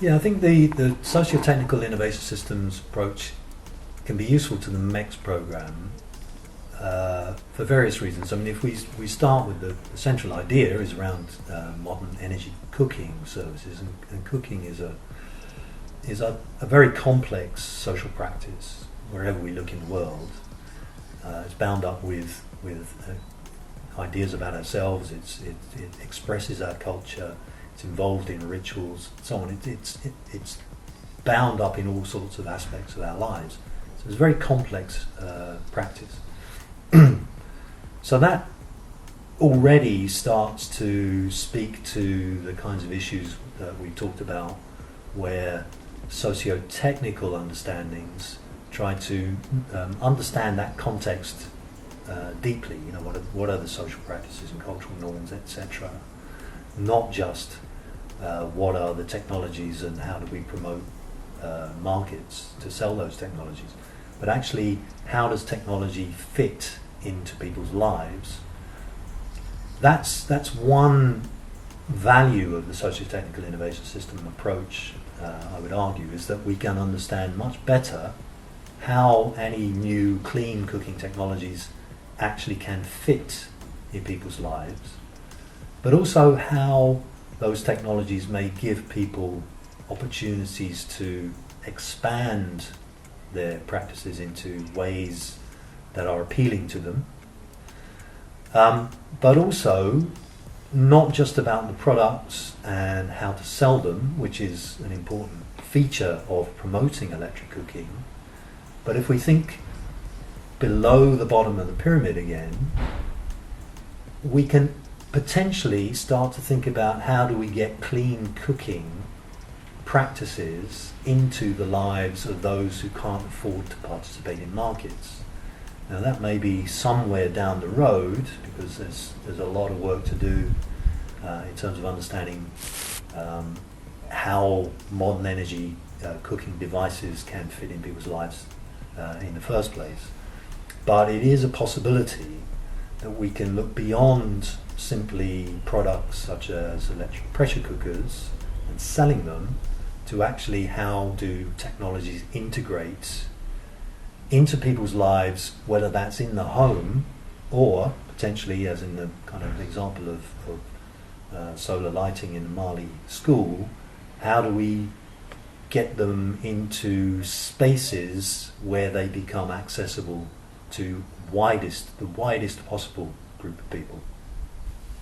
Yeah, I think the socio-technical innovation systems approach can be useful to the MECS program for various reasons. I mean, if we start with the central idea is around modern energy cooking services, and cooking is a very complex social practice wherever we look in the world. It's bound up with ideas about ourselves. It expresses our culture. It's involved in rituals, and so on. It's bound up in all sorts of aspects of our lives. So it's a very complex practice. So that already starts to speak to the kinds of issues that we talked about, where socio-technical understandings try to understand that context deeply. You know, what are the social practices and cultural norms, etc. Not just what are the technologies and how do we promote markets to sell those technologies, but actually how does technology fit into people's lives. That's one value of the socio-technical innovation system approach, I would argue, is that we can understand much better how any new clean cooking technologies actually can fit in people's lives, but also how those technologies may give people opportunities to expand their practices into ways that are appealing to them, but also not just about the products and how to sell them, which is an important feature of promoting electric cooking. But if we think below the bottom of the pyramid again, we can potentially start to think about how do we get clean cooking practices into the lives of those who can't afford to participate in markets. Now that may be somewhere down the road, because there's a lot of work to do in terms of understanding how modern energy cooking devices can fit in people's lives in the first place. But it is a possibility that we can look beyond simply products such as electric pressure cookers and selling them to actually how do technologies integrate into people's lives, whether that's in the home or potentially, as in the kind of example of solar lighting in the Mali school, how do we get them into spaces where they become accessible to the widest possible group of people.